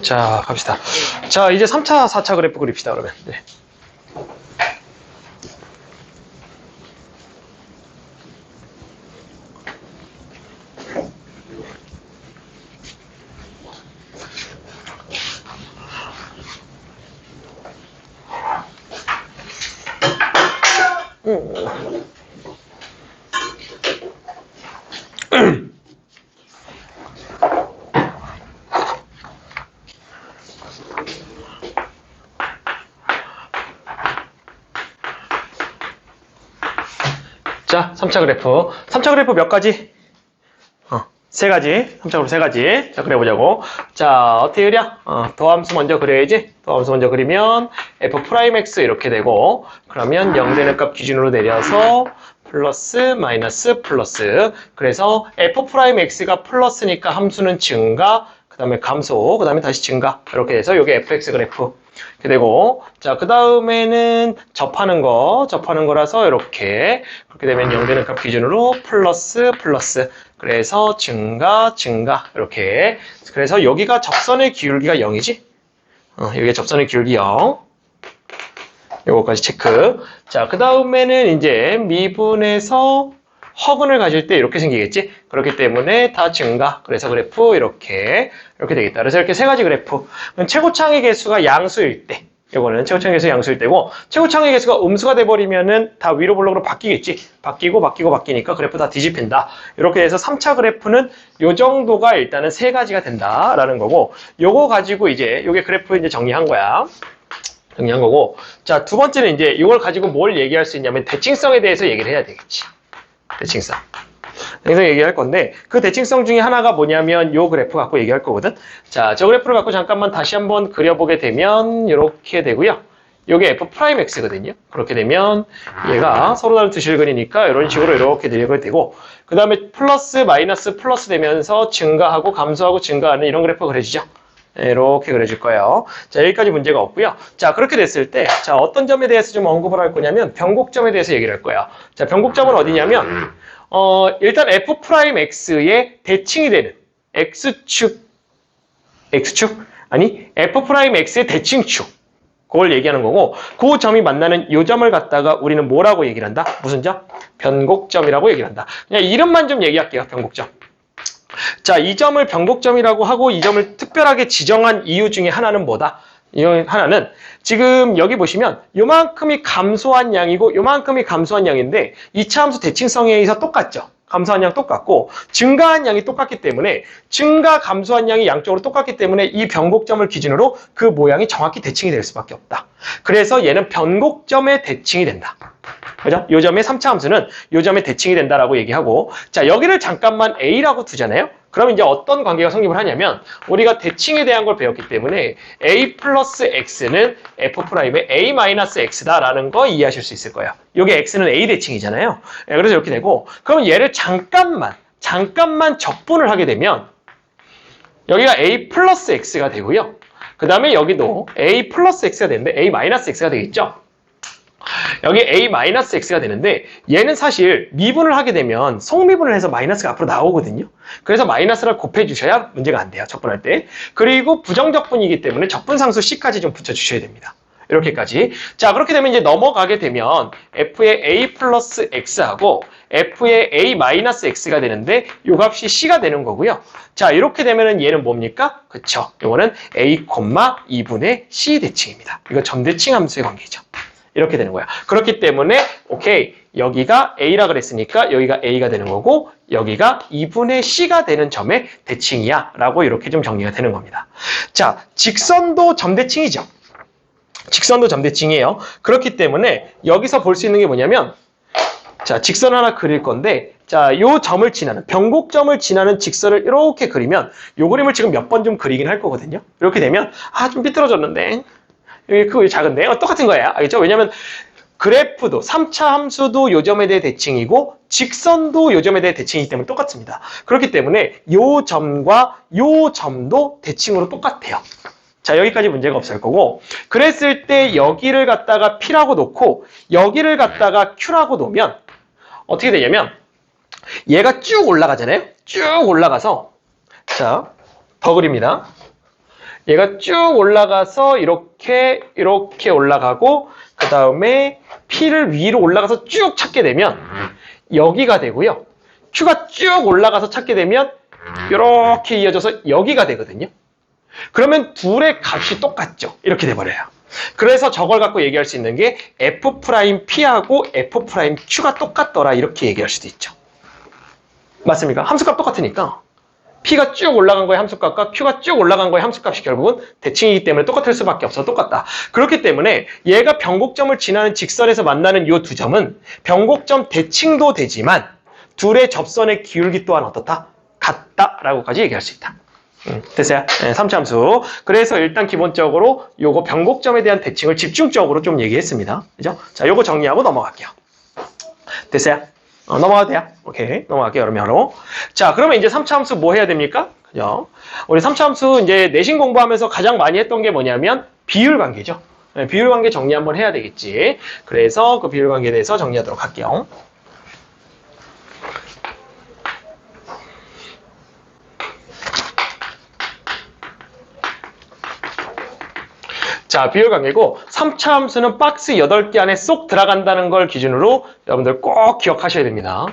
자, 갑시다. 자, 이제 3차, 4차 그래프 그립시다, 그러면. 네. 자, 3차 그래프. 3차 그래프 몇 가지? 세 가지. 3차 그래프 세 가지. 자, 그려보자고. 자, 어떻게 그려? 도함수 먼저 그려야지. 도함수 먼저 그리면 f'x 이렇게 되고, 그러면 0 되는 값 기준으로 내려서 플러스, 마이너스, 플러스. 그래서 f'x가 플러스니까 함수는 증가, 그 다음에 감소, 그 다음에 다시 증가. 이렇게 돼서 이게 fx 그래프. 이렇게 되고, 자, 그 다음에는 접하는 거라서 이렇게. 그렇게 되면 0 되는 값 기준으로 플러스, 플러스. 그래서 증가, 증가. 이렇게. 그래서 여기가 접선의 기울기가 0이지? 여기가 접선의 기울기 0. 요거까지 체크. 자, 그 다음에는 이제 미분에서 허근을 가질 때 이렇게 생기겠지? 그렇기 때문에 다 증가. 그래서 그래프 이렇게 되겠다. 그래서 이렇게 세 가지 그래프. 최고창의 개수가 양수일 때. 이거는 최고창의 개수 양수일 때고, 최고창의 개수가 음수가 돼버리면은 다 위로 블록으로 바뀌겠지? 바뀌니까 그래프 다 뒤집힌다. 이렇게 해서 3차 그래프는 요 정도가 일단은 세 가지가 된다라는 거고, 요거 가지고 이제, 요게 그래프 이제 정리한 거야. 정리한 거고, 자, 두 번째는 이제 이걸 가지고 뭘 얘기할 수 있냐면 대칭성에 대해서 얘기를 해야 되겠지. 대칭성. 그래서 얘기할 건데, 그 대칭성 중에 하나가 뭐냐면 요 그래프 갖고 얘기할 거거든. 자, 저 그래프를 갖고 잠깐만 다시 한번 그려보게 되면 이렇게 되고요. 요게 f'x거든요. 그렇게 되면 얘가 서로 다른 두 실근이니까 이런 식으로 이렇게 되고, 그 다음에 플러스, 마이너스, 플러스 되면서 증가하고 감소하고 증가하는 이런 그래프가 그려지죠. 이렇게 그려질 거예요. 자, 여기까지 문제가 없고요. 자, 그렇게 됐을 때, 자, 어떤 점에 대해서 좀 언급을 할 거냐면 변곡점에 대해서 얘기를 할 거야. 자, 변곡점은 어디냐면 일단 f'x의 대칭이 되는 x축 아니 f'x의 대칭축, 그걸 얘기하는 거고, 그 점이 만나는 요 점을 갖다가 우리는 뭐라고 얘기를 한다? 무슨 점? 변곡점이라고 얘기를 한다. 그냥 이름만 좀 얘기할게요. 변곡점. 자, 이 점을 변곡점이라고 하고 이 점을 특별하게 지정한 이유 중에 하나는 뭐다? 이 하나는 지금 여기 보시면 요만큼이 감소한 양이고 요만큼이 감소한 양인데 2차 함수 대칭성에 의해서 똑같죠? 감소한 양 똑같고 증가한 양이 똑같기 때문에 증가, 감소한 양이 양쪽으로 똑같기 때문에 이 변곡점을 기준으로 그 모양이 정확히 대칭이 될 수밖에 없다. 그래서 얘는 변곡점의 대칭이 된다. 그죠? 요 점의 3차 함수는 요 점의 대칭이 된다라고 얘기하고, 자, 여기를 잠깐만 A라고 두잖아요? 그럼 이제 어떤 관계가 성립을 하냐면, 우리가 대칭에 대한 걸 배웠기 때문에 A 플러스 X는 F'의 A 마이너스 X다라는 거 이해하실 수 있을 거예요. 요게 X는 A 대칭이잖아요. 그래서 이렇게 되고, 그럼 얘를 잠깐만 적분을 하게 되면, 여기가 A 플러스 X가 되고요. 그 다음에 여기도 A 플러스 X가 되는데 A 마이너스 X가 되겠죠? 여기 A-X가 되는데 얘는 사실 미분을 하게 되면 속미분을 해서 마이너스가 앞으로 나오거든요. 그래서 마이너스를 곱해주셔야 문제가 안 돼요. 적분할 때. 그리고 부정적분이기 때문에 적분상수 C까지 좀 붙여주셔야 됩니다. 이렇게까지. 자, 그렇게 되면 이제 넘어가게 되면 F의 A 플러스 X하고 F의 A 마이너스 X가 되는데 요 값이 C가 되는 거고요. 자, 이렇게 되면은 얘는 뭡니까? 그쵸. 요거는 A, 2분의 C 대칭입니다. 이거 점대칭 함수의 관계죠. 이렇게 되는 거야. 그렇기 때문에 오케이, 여기가 A라 그랬으니까 여기가 A가 되는 거고 여기가 2분의 C가 되는 점의 대칭이야 라고 이렇게 좀 정리가 되는 겁니다. 자, 직선도 점대칭이죠. 직선도 점대칭이에요. 그렇기 때문에 여기서 볼 수 있는 게 뭐냐면, 자, 직선 하나 그릴 건데, 자, 요 점을 지나는, 변곡점을 지나는 직선을 이렇게 그리면 요 그림을 지금 몇 번 좀 그리긴 할 거거든요. 이렇게 되면 좀 삐뚤어졌는데 그거 작은데? 똑같은 거예요. 알겠죠? 왜냐면 그래프도 3차 함수도 요 점에 대해 대칭이고 직선도 요 점에 대해 대칭이기 때문에 똑같습니다. 그렇기 때문에 요 점과 요 점도 대칭으로 똑같아요. 자, 여기까지 문제가 없을 거고, 그랬을 때 여기를 갖다가 P라고 놓고 여기를 갖다가 Q라고 놓으면 어떻게 되냐면 얘가 쭉 올라가잖아요. 쭉 올라가서, 자, 더 그립니다. 얘가 쭉 올라가서 이렇게 올라가고 그 다음에 P를 위로 올라가서 쭉 찾게 되면 여기가 되고요. Q가 쭉 올라가서 찾게 되면 이렇게 이어져서 여기가 되거든요. 그러면 둘의 값이 똑같죠. 이렇게 돼버려요. 그래서 저걸 갖고 얘기할 수 있는 게 F'P하고 F'Q가 똑같더라 이렇게 얘기할 수도 있죠. 맞습니까? 함수값 똑같으니까 P가 쭉 올라간 거의 함수값과 Q가 쭉 올라간 거의 함수값이 결국은 대칭이기 때문에 똑같을 수밖에 없어. 똑같다. 그렇기 때문에 얘가 변곡점을 지나는 직선에서 만나는 이 두 점은 변곡점 대칭도 되지만 둘의 접선의 기울기 또한 어떻다? 같다라고까지 얘기할 수 있다. 됐어요? 네, 3차 함수. 그래서 일단 기본적으로 요거 변곡점에 대한 대칭을 집중적으로 좀 얘기했습니다. 그죠? 자, 요거 정리하고 넘어갈게요. 됐어요? 넘어가도 돼요? 오케이. 넘어갈게요. 그러면. 자, 그러면 이제 3차 함수 뭐 해야 됩니까? 그죠? 우리 3차 함수 이제 내신 공부하면서 가장 많이 했던 게 뭐냐면 비율 관계죠. 네, 비율 관계 정리 한번 해야 되겠지. 그래서 그 비율 관계에 대해서 정리하도록 할게요. 자, 비율 관계고 3차 함수는 박스 8개 안에 쏙 들어간다는 걸 기준으로 여러분들 꼭 기억하셔야 됩니다.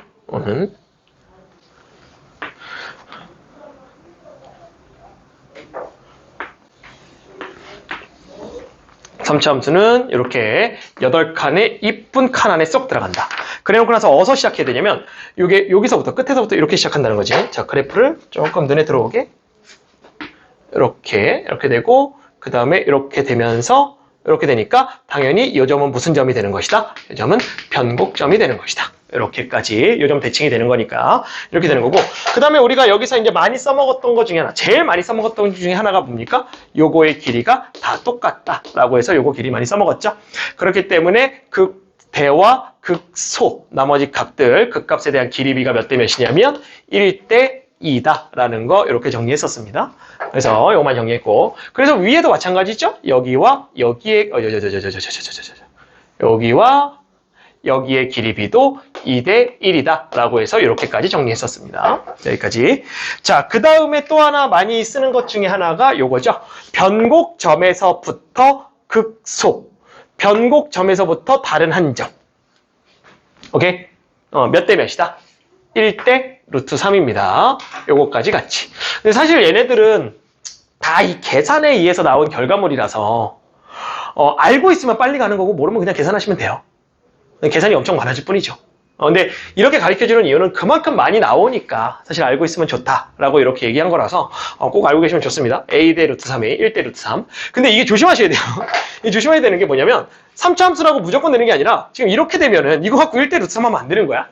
3차 함수는 이렇게 8칸의 이쁜 칸 안에 쏙 들어간다. 그래놓고 나서 어디서 시작해야 되냐면 여기서부터 끝에서부터 이렇게 시작한다는 거지. 자, 그래프를 조금 눈에 들어오게 이렇게 되고 그 다음에 이렇게 되면서 이렇게 되니까 당연히 이 점은 무슨 점이 되는 것이다? 이 점은 변곡점이 되는 것이다. 이렇게까지 이 점 대칭이 되는 거니까 이렇게 되는 거고 그 다음에 우리가 여기서 이제 많이 써먹었던 것 중에 하나 제일 많이 써먹었던 것 중에 하나가 뭡니까? 요거의 길이가 다 똑같다라고 해서 요거 길이 많이 써먹었죠. 그렇기 때문에 극대와 극소 나머지 값들 극값에 대한 길이비가 몇 대 몇이냐면 1대 2다라는 거 이렇게 정리했었습니다. 그래서 요거만 정리했고 그래서 위에도 마찬가지죠. 여기와 여기에 여기와 여기의 길이비도 2대 1이다 라고 해서 이렇게까지 정리했었습니다. 여기까지. 자, 그 다음에 또 하나 많이 쓰는 것 중에 하나가 요거죠. 변곡점에서부터 극소. 변곡점에서부터 다른 한 점. 오케이? 몇 대 몇이다? 1대 루트 3입니다. 요거까지 같이. 근데 사실 얘네들은 다 이 계산에 의해서 나온 결과물이라서 알고 있으면 빨리 가는 거고 모르면 그냥 계산하시면 돼요. 계산이 엄청 많아질 뿐이죠. 근데 이렇게 가르쳐주는 이유는 그만큼 많이 나오니까 사실 알고 있으면 좋다라고 이렇게 얘기한 거라서 꼭 알고 계시면 좋습니다. A대 루트 3이 1대 루트 3. 근데 이게 조심하셔야 돼요. 이 조심해야 되는 게 뭐냐면 3차 함수라고 무조건 되는 게 아니라 지금 이렇게 되면은 이거 갖고 1대 루트 3 하면 안 되는 거야.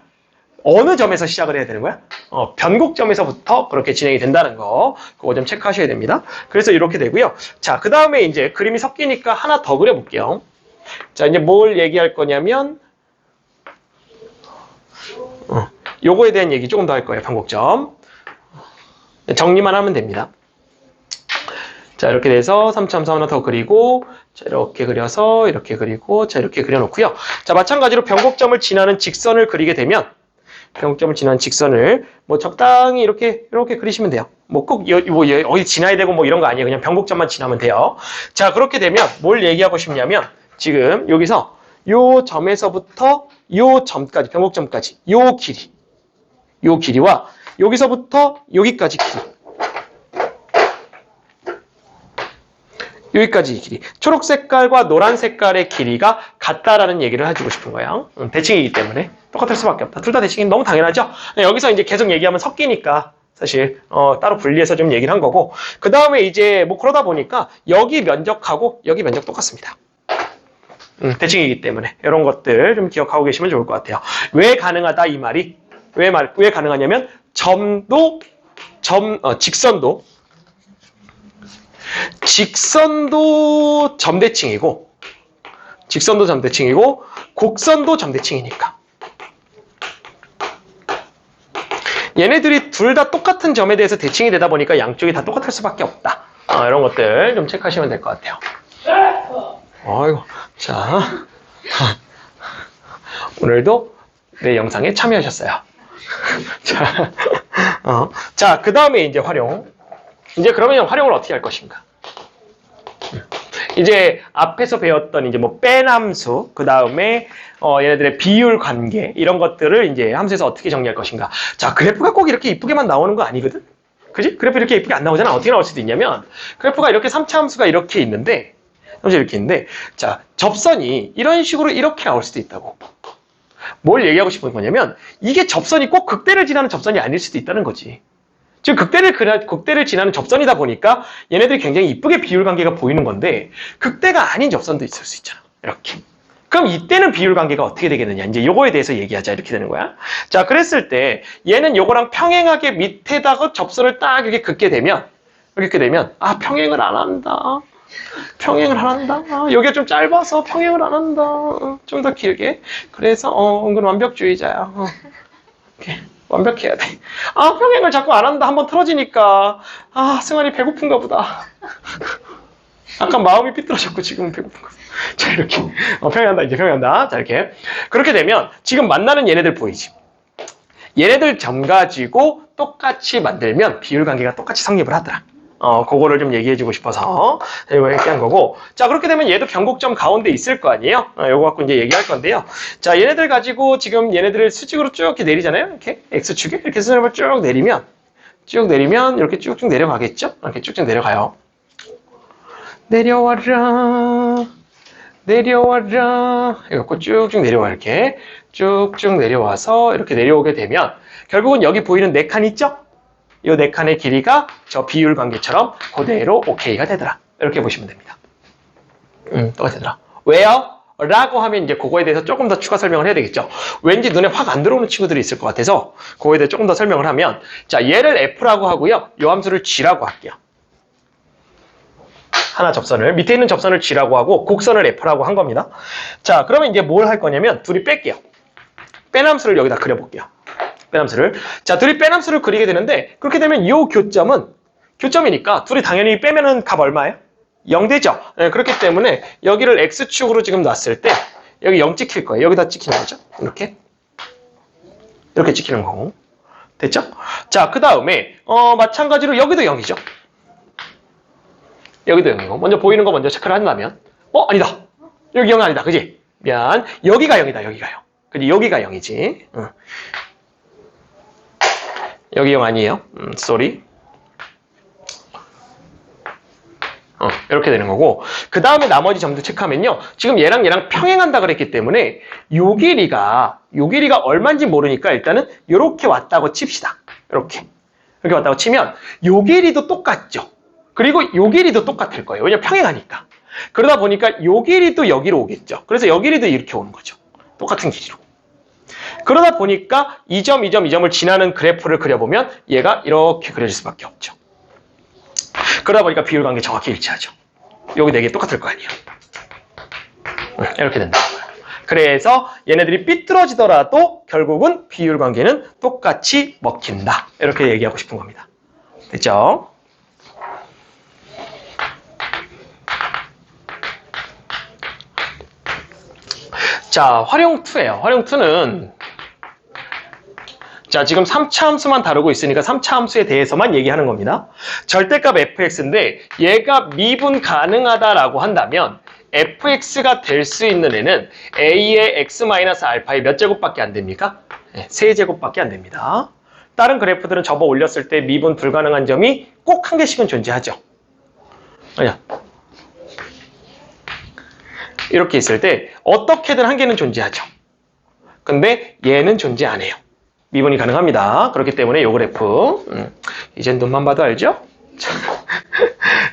어느 점에서 시작을 해야 되는 거야? 변곡점에서부터 그렇게 진행이 된다는 거 그거 좀 체크하셔야 됩니다. 그래서 이렇게 되고요. 자, 그 다음에 이제 그림이 섞이니까 하나 더 그려볼게요. 자, 이제 뭘 얘기할 거냐면 요거에 대한 얘기 조금 더 할 거예요. 변곡점. 정리만 하면 됩니다. 자, 이렇게 돼서 3차 함수 하나 더 그리고 자, 이렇게 그려서 이렇게 그리고 자, 이렇게 그려놓고요. 자, 마찬가지로 변곡점을 지나는 직선을 그리게 되면 변곡점을 지나는 직선을 뭐 적당히 이렇게 그리시면 돼요. 뭐 꼭 어디 지나야 되고 뭐 이런 거 아니에요. 그냥 변곡점만 지나면 돼요. 자, 그렇게 되면 뭘 얘기하고 싶냐면 지금 여기서 요 점에서부터 요 점까지 변곡점까지 요 길이와 여기서부터 여기까지 길이 여기까지 길이 초록 색깔과 노란 색깔의 길이가 같다라는 얘기를 해주고 싶은 거예요. 대칭이기 때문에 똑같을 수밖에 없다. 둘 다 대칭이 너무 당연하죠. 여기서 이제 계속 얘기하면 섞이니까 사실 따로 분리해서 좀 얘기를 한 거고 그 다음에 이제 뭐 그러다 보니까 여기 면적하고 여기 면적 똑같습니다. 대칭이기 때문에 이런 것들 좀 기억하고 계시면 좋을 것 같아요. 왜 가능하다 이 말이 왜 가능하냐면 직선도 점대칭이고 곡선도 점대칭이니까 얘네들이 둘 다 똑같은 점에 대해서 대칭이 되다 보니까 양쪽이 다 똑같을 수밖에 없다. 이런 것들 좀 체크하시면 될 것 같아요. 아이고, 자 오늘도 내 영상에 참여하셨어요. 자, 그 다음에 이제 활용. 이제 그러면 활용을 어떻게 할 것인가? 이제 앞에서 배웠던 이제 뭐 빼함수, 그 다음에 얘네들의 비율 관계 이런 것들을 이제 함수에서 어떻게 정리할 것인가. 자, 그래프가 꼭 이렇게 이쁘게만 나오는 거 아니거든. 그지? 그래프 이렇게 이쁘게 안 나오잖아. 어떻게 나올 수도 있냐면 그래프가 이렇게 3차 함수가 이렇게 있는데 자, 접선이 이런 식으로 이렇게 나올 수도 있다고. 뭘 얘기하고 싶은 거냐면 이게 접선이 꼭 극대를 지나는 접선이 아닐 수도 있다는 거지. 즉 극대를 지나는 접선이다 보니까 얘네들이 굉장히 이쁘게 비율 관계가 보이는 건데 극대가 아닌 접선도 있을 수 있잖아. 이렇게. 그럼 이때는 비율 관계가 어떻게 되겠느냐. 이제 요거에 대해서 얘기하자. 이렇게 되는 거야. 자, 그랬을 때 얘는 요거랑 평행하게 밑에다가 접선을 딱 이렇게 긋게 되면 아, 평행을 안 한다. 평행을 안 한다. 여기가 좀 짧아서 평행을 안 한다. 좀 더 길게. 그래서 은근 완벽주의자야. 이렇게 완벽해야 돼. 아, 평행을 자꾸 안 한다. 한번 틀어지니까. 아, 승환이 배고픈가 보다. 아까 마음이 삐뚤어졌고 지금은 배고픈가 보다. 자, 이렇게 평행한다. 이제 평행한다. 자, 이렇게. 그렇게 되면 지금 만나는 얘네들 보이지? 얘네들 점 가지고 똑같이 만들면 비율 관계가 똑같이 성립을 하더라. 그거를 좀 얘기해주고 싶어서 이거 얘기한 거고. 자, 그렇게 되면 얘도 변곡점 가운데 있을 거 아니에요? 요거 갖고 이제 얘기할 건데요. 자, 얘네들 가지고 지금 얘네들을 수직으로 쭉 이렇게 내리잖아요. 이렇게 x축에 이렇게 수직으로 쭉 내리면 이렇게 쭉쭉 내려가겠죠? 이렇게 쭉쭉 내려가요. 내려와라. 이거 쭉쭉 내려와. 이렇게 쭉쭉 내려와서 이렇게 내려오게 되면 결국은 여기 보이는 4칸 있죠? 이 4칸의 길이가 저 비율 관계처럼 그대로 OK가 되더라. 이렇게 보시면 됩니다. 똑같더라. 왜요? 라고 하면 이제 그거에 대해서 조금 더 추가 설명을 해야 되겠죠. 왠지 눈에 확 안 들어오는 친구들이 있을 것 같아서 그거에 대해 조금 더 설명을 하면, 자, 얘를 F라고 하고요. 요 함수를 G라고 할게요. 하나 접선을, 밑에 있는 접선을 G라고 하고 곡선을 F라고 한 겁니다. 자, 그러면 이제 뭘 할 거냐면 둘이 뺄게요. 뺀 함수를 여기다 그려볼게요. 빼함수를. 자, 둘이 빼함수를 그리게 되는데 그렇게 되면 이 교점은 교점이니까 둘이 당연히 빼면은 값 얼마예요? 0 되죠? 네, 그렇기 때문에 여기를 X축으로 지금 놨을 때 여기 0 찍힐 거예요. 여기다 찍히는 거죠. 이렇게 찍히는 거고. 됐죠? 자, 그 다음에 마찬가지로 여기도 0이죠. 여기도 0이고. 먼저 보이는 거 먼저 체크를 한다면 아니다. 여기 0 아니다. 그지? 미안. 여기가 0이다. 여기가 0. 그지? 여기가 0이지. 여기 0 아니에요. 쏘리. 이렇게 되는 거고, 그 다음에 나머지 점도 체크하면요. 지금 얘랑 평행한다 그랬기 때문에 요 길이가 얼마인지 모르니까 일단은 요렇게 왔다고 칩시다. 이렇게 왔다고 치면 요 길이도 똑같죠. 그리고 요 길이도 똑같을 거예요. 왜냐면 평행하니까. 그러다 보니까 요 길이도 여기로 오겠죠. 그래서 요 길이도 이렇게 오는 거죠. 똑같은 길이로. 그러다 보니까 이 점을 지나는 그래프를 그려보면 얘가 이렇게 그려질 수밖에 없죠. 그러다 보니까 비율 관계 정확히 일치하죠. 여기 4개 똑같을 거 아니에요. 이렇게 된다는 거예요. 그래서 얘네들이 삐뚤어지더라도 결국은 비율 관계는 똑같이 먹힌다. 이렇게 얘기하고 싶은 겁니다. 됐죠? 자, 활용 2예요. 활용 2는 자, 지금 3차 함수만 다루고 있으니까 3차 함수에 대해서만 얘기하는 겁니다. 절대값 fx인데 얘가 미분 가능하다라고 한다면 fx가 될 수 있는 애는 a의 x-알파의 몇 제곱밖에 안 됩니까? 네, 3제곱밖에 안 됩니다. 다른 그래프들은 접어 올렸을 때 미분 불가능한 점이 꼭 한 개씩은 존재하죠. 아니야. 이렇게 있을 때 어떻게든 한 개는 존재하죠. 근데 얘는 존재 안 해요. 미분이 가능합니다. 그렇기 때문에 요 그래프 이젠 눈만 봐도 알죠?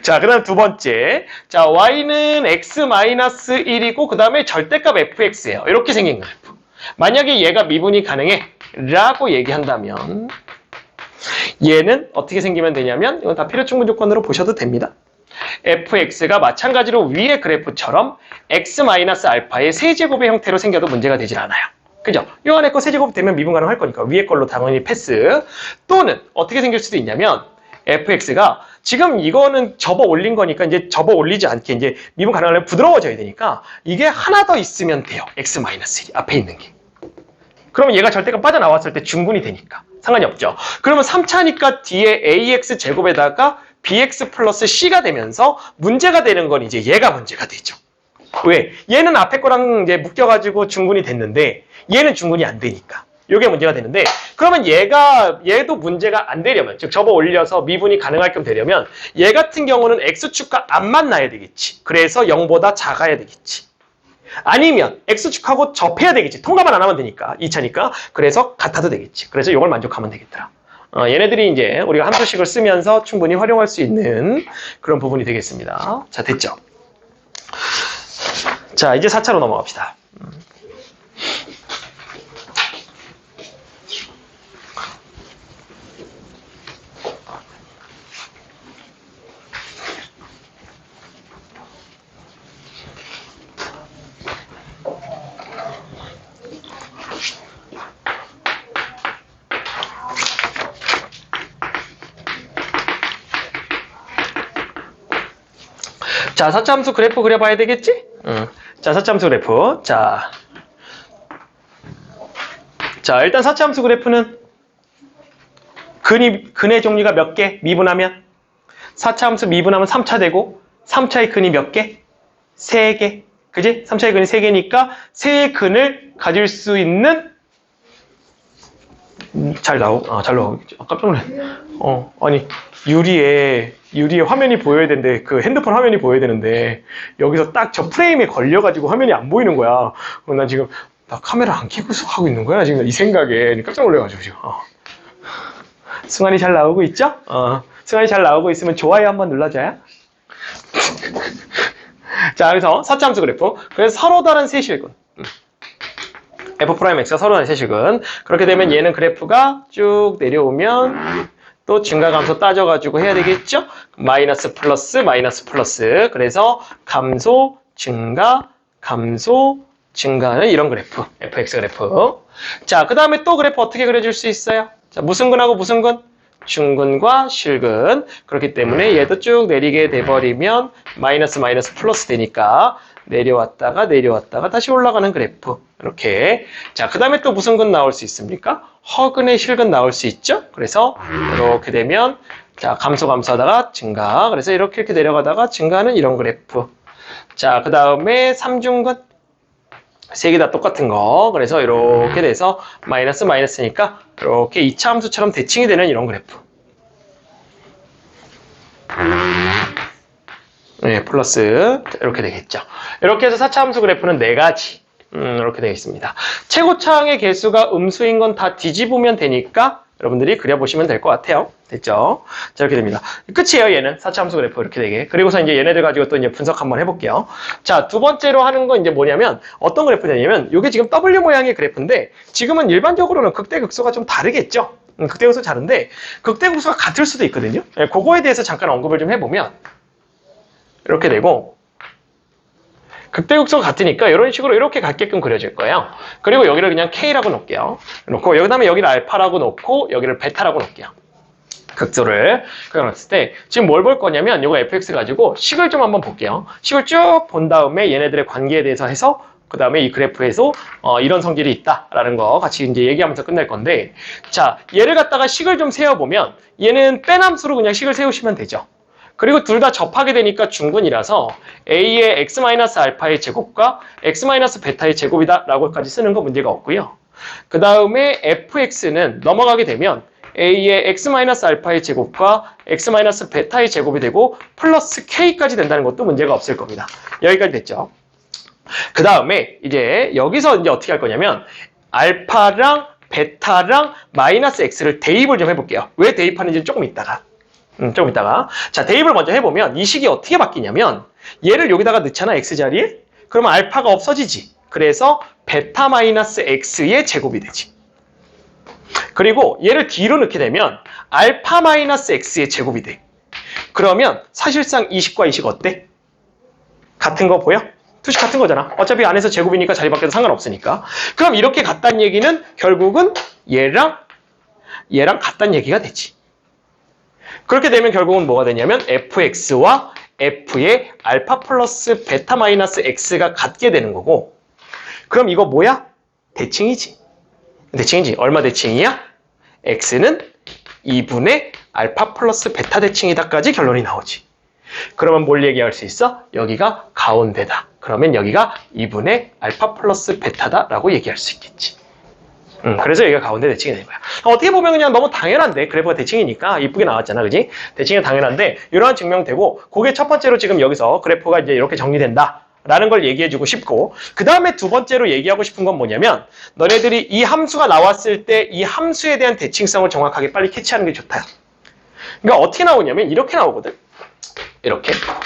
자, 그 다음 두 번째. 자, y는 x-1이고 그 다음에 절대값 fx예요. 이렇게 생긴 그래프. 만약에 얘가 미분이 가능해 라고 얘기한다면 얘는 어떻게 생기면 되냐면 이건 다 필요충분 조건으로 보셔도 됩니다. fx가 마찬가지로 위의 그래프처럼 x-알파의 세제곱의 형태로 생겨도 문제가 되질 않아요. 그죠? 요 안에 거 세제곱 되면 미분 가능할 거니까 위에 걸로 당연히 패스. 또는 어떻게 생길 수도 있냐면 fx가 지금 이거는 접어 올린 거니까 이제 접어 올리지 않게 이제 미분 가능하려면 부드러워져야 되니까 이게 하나 더 있으면 돼요. x-1 앞에 있는 게. 그러면 얘가 절대값 빠져나왔을 때 중분이 되니까 상관이 없죠. 그러면 3차니까 뒤에 ax 제곱에다가 bx 플러스 c가 되면서 문제가 되는 건 이제 얘가 문제가 되죠. 왜? 얘는 앞에 거랑 이제 묶여가지고 중군이 됐는데 얘는 중군이 안 되니까. 요게 문제가 되는데 그러면 얘도 문제가 안 되려면 즉 접어 올려서 미분이 가능할 겸 되려면 얘 같은 경우는 x축과 안 만나야 되겠지. 그래서 0보다 작아야 되겠지. 아니면 x축하고 접해야 되겠지. 통과만 안 하면 되니까 2차니까. 그래서 같아도 되겠지. 그래서 이걸 만족하면 되겠더라. 얘네들이 이제 우리가 함수식을 쓰면서 충분히 활용할 수 있는 그런 부분이 되겠습니다. 자, 됐죠? 자, 이제 4차로 넘어갑시다. 자, 4차 함수 그래프 그려봐야 되겠지? 자, 4차 함수 그래프. 자, 일단 4차 함수 그래프는 근의 종류가 몇 개? 미분하면? 4차 함수 미분하면 3차 되고 3차의 근이 몇 개? 3개. 그지? 3차의 근이 3개니까 3의 근을 가질 수 있는 잘 나오고 깜짝 놀랐네. 아니 유리에 화면이 보여야 되는데 그 핸드폰 화면이 보여야 되는데 여기서 딱 저 프레임에 걸려가지고 화면이 안 보이는 거야. 난 지금 나 카메라 안 켜고 하고 있는 거야 지금 이 생각에 깜짝 놀래가지고 지금. 승환이 잘 나오고 있죠? 승환이 잘 나오고 있으면 좋아요 한번 눌러줘요. 자, 그래서 4차 함수 그래프. 그래서 서로 다른 세실근. F'X가 서로 다른 세실근. 그렇게 되면 얘는 그래프가 쭉 내려오면 또 증가감소 따져가지고 해야 되겠죠? 마이너스 플러스 마이너스 플러스. 그래서 감소, 증가, 감소, 증가하는 이런 그래프. fx 그래프. 자, 그 다음에 또 그래프 어떻게 그려줄 수 있어요? 자, 무슨 근하고 무슨 근? 중근과 실근. 그렇기 때문에 얘도 쭉 내리게 돼버리면 마이너스 마이너스 플러스 되니까 내려왔다가 다시 올라가는 그래프. 이렇게. 자, 그 다음에 또 무슨 근 나올 수 있습니까? 허근의 실근 나올 수 있죠? 그래서 이렇게 되면 자, 감소하다가 증가. 그래서 이렇게 내려가다가 증가하는 이런 그래프. 자, 그 다음에 삼중근. 세 개 다 똑같은 거. 그래서 이렇게 돼서 마이너스 마이너스니까 이렇게 2차 함수처럼 대칭이 되는 이런 그래프. 네, 플러스 이렇게 되겠죠. 이렇게 해서 4차 함수 그래프는 4가지 이렇게 되어 있습니다. 최고차항의 개수가 음수인 건 다 뒤집으면 되니까 여러분들이 그려보시면 될 것 같아요. 됐죠? 자, 이렇게 됩니다. 끝이에요, 얘는. 4차 함수 그래프 이렇게 되게. 그리고서 이제 얘네들 가지고 또 이제 분석 한번 해볼게요. 자, 두 번째로 하는 건 이제 뭐냐면, 어떤 그래프냐면, 이게 지금 W 모양의 그래프인데, 지금은 일반적으로는 극대극소가 좀 다르겠죠? 극대극소 다른데, 극대극소가 같을 수도 있거든요? 네, 그거에 대해서 잠깐 언급을 좀 해보면, 이렇게 되고, 극대극소가 같으니까 이런 식으로 이렇게 같게끔 그려질 거예요. 그리고 여기를 그냥 K라고 놓을게요. 놓고 여기 다음에 여기를 알파라고 놓고 여기를 베타라고 놓을게요. 극소를 그려놨을 때 지금 뭘 볼 거냐면 이거 fx 가지고 식을 좀 한번 볼게요. 식을 쭉 본 다음에 얘네들의 관계에 대해서 해서 그 다음에 이 그래프에서 이런 성질이 있다라는 거 같이 이제 얘기하면서 끝낼 건데, 자, 얘를 갖다가 식을 좀 세워보면 얘는 빼남수로 그냥 식을 세우시면 되죠. 그리고 둘 다 접하게 되니까 중근이라서 a의 x-알파의 제곱과 x-베타의 제곱이다 라고까지 쓰는 거 문제가 없고요. 그 다음에 fx는 넘어가게 되면 a의 x-알파의 제곱과 x-베타의 제곱이 되고 플러스 k까지 된다는 것도 문제가 없을 겁니다. 여기까지 됐죠. 그 다음에 이제 여기서 이제 어떻게 할 거냐면 알파랑 베타랑 마이너스 x를 대입을 좀 해볼게요. 왜 대입하는지 조금 이따가. 자, 대입을 먼저 해보면 이 식이 어떻게 바뀌냐면 얘를 여기다가 넣잖아, x자리에. 그러면 알파가 없어지지. 그래서 베타 마이너스 x의 제곱이 되지. 그리고 얘를 뒤로 넣게 되면 알파 마이너스 x의 제곱이 돼. 그러면 사실상 이 식과 이 식 어때? 같은 거 보여? 투식 같은 거잖아. 어차피 안에서 제곱이니까 자리 바뀌어도 상관없으니까. 그럼 이렇게 같다는 얘기는 결국은 얘랑 같다는 얘기가 되지. 그렇게 되면 결국은 뭐가 되냐면 fx와 f의 알파 플러스 베타 마이너스 x가 같게 되는 거고, 그럼 이거 뭐야? 대칭이지. 얼마 대칭이야? x는 2분의 알파 플러스 베타 대칭이다까지 결론이 나오지. 그러면 뭘 얘기할 수 있어? 여기가 가운데다. 그러면 여기가 2분의 알파 플러스 베타다라고 얘기할 수 있겠지. 그래서 여기가 가운데 대칭이 되는 거야. 어떻게 보면 그냥 너무 당연한데, 그래프가 대칭이니까 이쁘게 나왔잖아, 그지? 대칭이 당연한데 이러한 증명되고, 그게 첫 번째로 지금 여기서 그래프가 이제 이렇게 정리된다 라는 걸 얘기해주고 싶고, 그 다음에 두 번째로 얘기하고 싶은 건 뭐냐면, 너네들이 이 함수가 나왔을 때 이 함수에 대한 대칭성을 정확하게 빨리 캐치하는 게 좋다. 그러니까 어떻게 나오냐면 이렇게 나오거든. 이렇게 나와.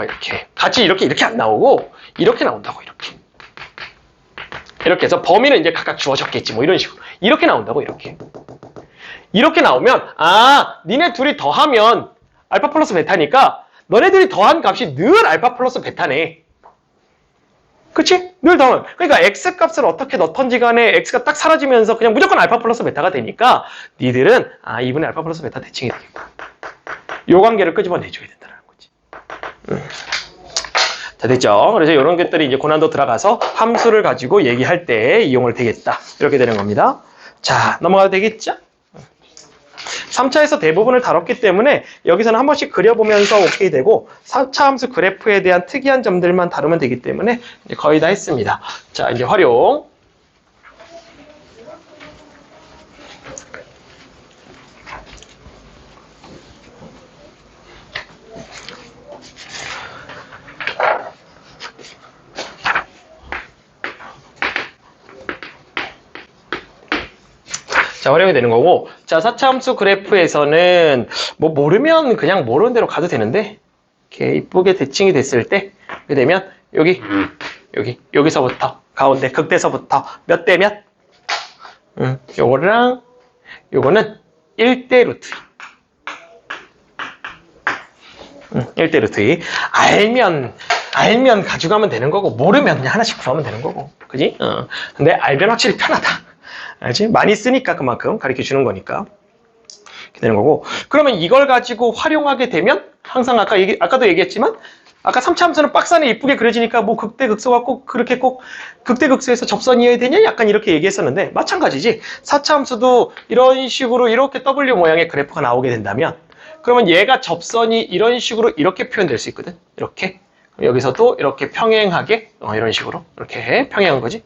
이렇게 같이 이렇게 안 나오고 이렇게 나온다고. 이렇게 해서 범위는 이제 각각 주어졌겠지, 뭐 이런 식으로 이렇게 나온다고. 이렇게 나오면, 아, 니네 둘이 더하면 알파 플러스 베타니까 너네들이 더한 값이 늘 알파 플러스 베타네. 그치? 늘 더하면. 그러니까 x 값을 어떻게 넣던지 간에 x가 딱 사라지면서 그냥 무조건 알파 플러스 베타가 되니까 니들은 2분의 알파 플러스 베타 대칭이 되겠고, 요 관계를 끄집어내줘야 된다는 거지. 자, 됐죠? 그래서 이런 것들이 이제 고난도 들어가서 함수를 가지고 얘기할 때 이용을 되겠다. 이렇게 되는 겁니다. 자, 넘어가도 되겠죠? 3차에서 대부분을 다뤘기 때문에 여기서는 한 번씩 그려보면서 오케이 되고, 4차 함수 그래프에 대한 특이한 점들만 다루면 되기 때문에 이제 거의 다 했습니다. 자, 이제 활용. 자, 활용이 되는 거고, 자, 4차 함수 그래프에서는 뭐 모르면 그냥 모르는 대로 가도 되는데, 이렇게 이쁘게 대칭이 됐을 때, 이렇게 되면 여기서부터 가운데 극대서부터 몇 대 몇? 요거랑 요거는 1대 루트 2. 1대 루트 2. 알면 가져가면 되는 거고, 모르면 그냥 하나씩 구하면 되는 거고. 그지? 근데 알면 확실히 편하다. 알지? 많이 쓰니까 그만큼 가르쳐 주는 거니까. 이렇게 되는 거고. 그러면 이걸 가지고 활용하게 되면, 항상 아까도 얘기했지만, 아까 3차 함수는 박스 안에 이쁘게 그려지니까 뭐 극대극소가 꼭 그렇게 꼭 극대극소에서 접선이어야 되냐? 약간 이렇게 얘기했었는데, 마찬가지지. 4차 함수도 이런 식으로 이렇게 W 모양의 그래프가 나오게 된다면, 그러면 얘가 접선이 이런 식으로 이렇게 표현될 수 있거든. 이렇게. 여기서도 이렇게 평행하게, 이런 식으로. 이렇게 평행한 거지.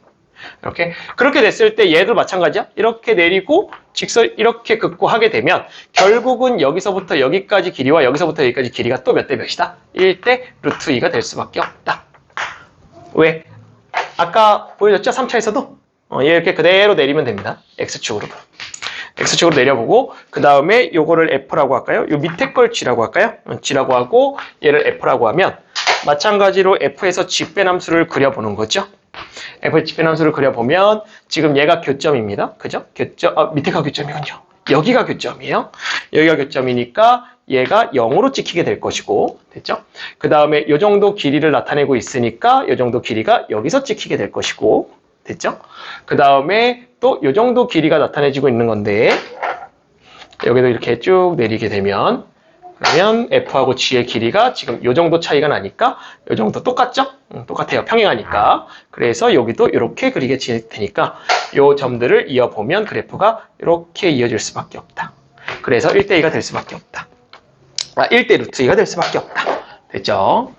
이렇게. 그렇게 됐을 때 얘도 마찬가지야. 이렇게 내리고 직선 이렇게 긋고 하게 되면 결국은 여기서부터 여기까지 길이와 여기서부터 여기까지 길이가 또 몇 대 몇이다? 1대 루트 2가 될 수밖에 없다. 왜? 아까 보여줬죠? 3차에서도? 이렇게 그대로 내리면 됩니다. X축으로. X축으로 내려보고, 그 다음에 요거를 F라고 할까요? 요 밑에 걸 G라고 할까요? G라고 하고 얘를 F라고 하면 마찬가지로 F에서 G 뺀 함수를 그려보는 거죠. F의 G 뺀 함수를 그려보면 지금 얘가 교점입니다. 그죠? 교점, 밑에가 교점이군요. 여기가 교점이에요. 여기가 교점이니까 얘가 0으로 찍히게 될 것이고, 됐죠? 그 다음에 요 정도 길이를 나타내고 있으니까 요 정도 길이가 여기서 찍히게 될 것이고, 됐죠? 그 다음에 또 요 정도 길이가 나타내지고 있는 건데, 여기도 이렇게 쭉 내리게 되면, 그러면 F하고 G의 길이가 지금 요 정도 차이가 나니까 요 정도 똑같죠? 똑같아요. 평행하니까. 그래서 여기도 이렇게 그리게 되니까 요 점들을 이어보면 그래프가 이렇게 이어질 수밖에 없다. 그래서 1대2가 될 수밖에 없다. 1대 루트 2가 될 수밖에 없다. 됐죠?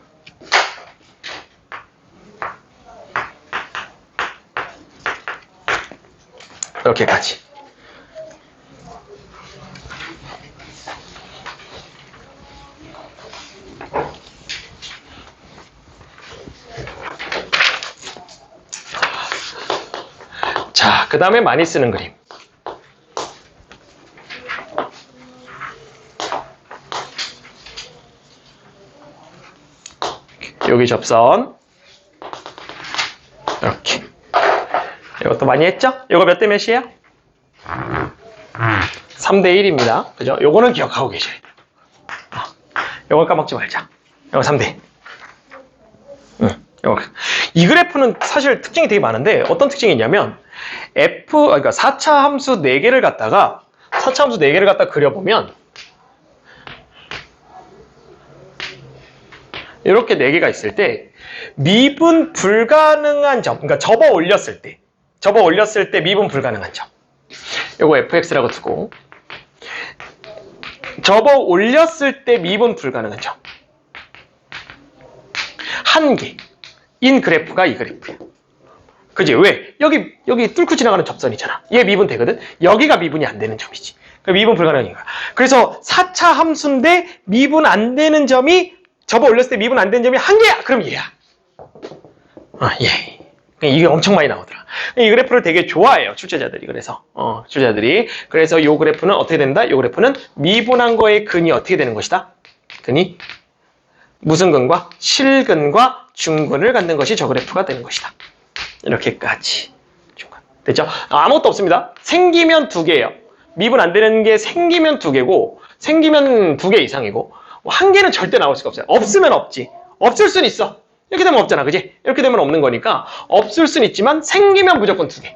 이렇게까지. 자, 그 다음에 많이 쓰는 그림. 여기 접선. 이렇게. 이것도 많이 했죠? 이거 몇 대 몇이에요? 3대 1입니다. 그죠? 요거는 기억하고 계셔야 돼요. 요걸 까먹지 말자. 이거 3대 1. 이 그래프는 사실 특징이 되게 많은데 어떤 특징이 있냐면 그러니까 4차 함수 4개를 갖다가 4차 함수 4개를 갖다 그려보면 이렇게 4개가 있을 때 미분 불가능한 점, 그러니까 접어 올렸을 때 미분 불가능한 점, 요거 fx라고 두고 접어 올렸을 때 미분 불가능한 점. 한 개인 그래프가 이 그래프야. 그지? 왜? 여기 뚫고 지나가는 접선이잖아. 얘 미분 되거든? 여기가 미분이 안 되는 점이지. 그러니까 미분 불가능인 거야. 그래서 4차 함수인데 미분 안 되는 점이 접어 올렸을 때 미분 안 되는 점이 한 개야. 그럼 얘야. 얘. 이게 엄청 많이 나오더라. 이 그래프를 되게 좋아해요. 출제자들이. 그래서 출제자들이. 그래서 이 그래프는 어떻게 된다? 이 그래프는 미분한 거의 근이 어떻게 되는 것이다? 근이 무슨 근과 실근과 중근을 갖는 것이 저 그래프가 되는 것이다. 이렇게까지. 중간. 됐죠? 아무것도 없습니다. 생기면 두 개예요. 미분 안 되는 게 생기면 두 개고, 생기면 두 개 이상이고, 한 개는 절대 나올 수가 없어요. 없으면 없지. 없을 순 있어. 이렇게 되면 없잖아. 그지? 이렇게 되면 없는 거니까, 없을 순 있지만, 생기면 무조건 두 개.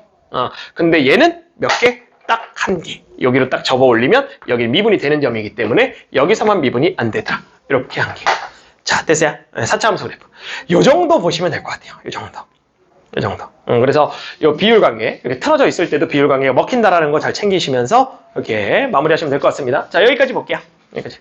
근데 얘는 몇 개? 딱 한 개. 여기로 딱 접어 올리면, 여기 미분이 되는 점이기 때문에, 여기서만 미분이 안 되더라. 이렇게 한 개. 자, 됐어요? 4차 함수 그래프. 요 정도 보시면 될 것 같아요. 요 정도. 이 정도. 그래서 이 비율 관계, 이렇게 틀어져 있을 때도 비율 관계가 먹힌다라는 거 잘 챙기시면서 이렇게 마무리하시면 될 것 같습니다. 자, 여기까지 볼게요. 여기까지.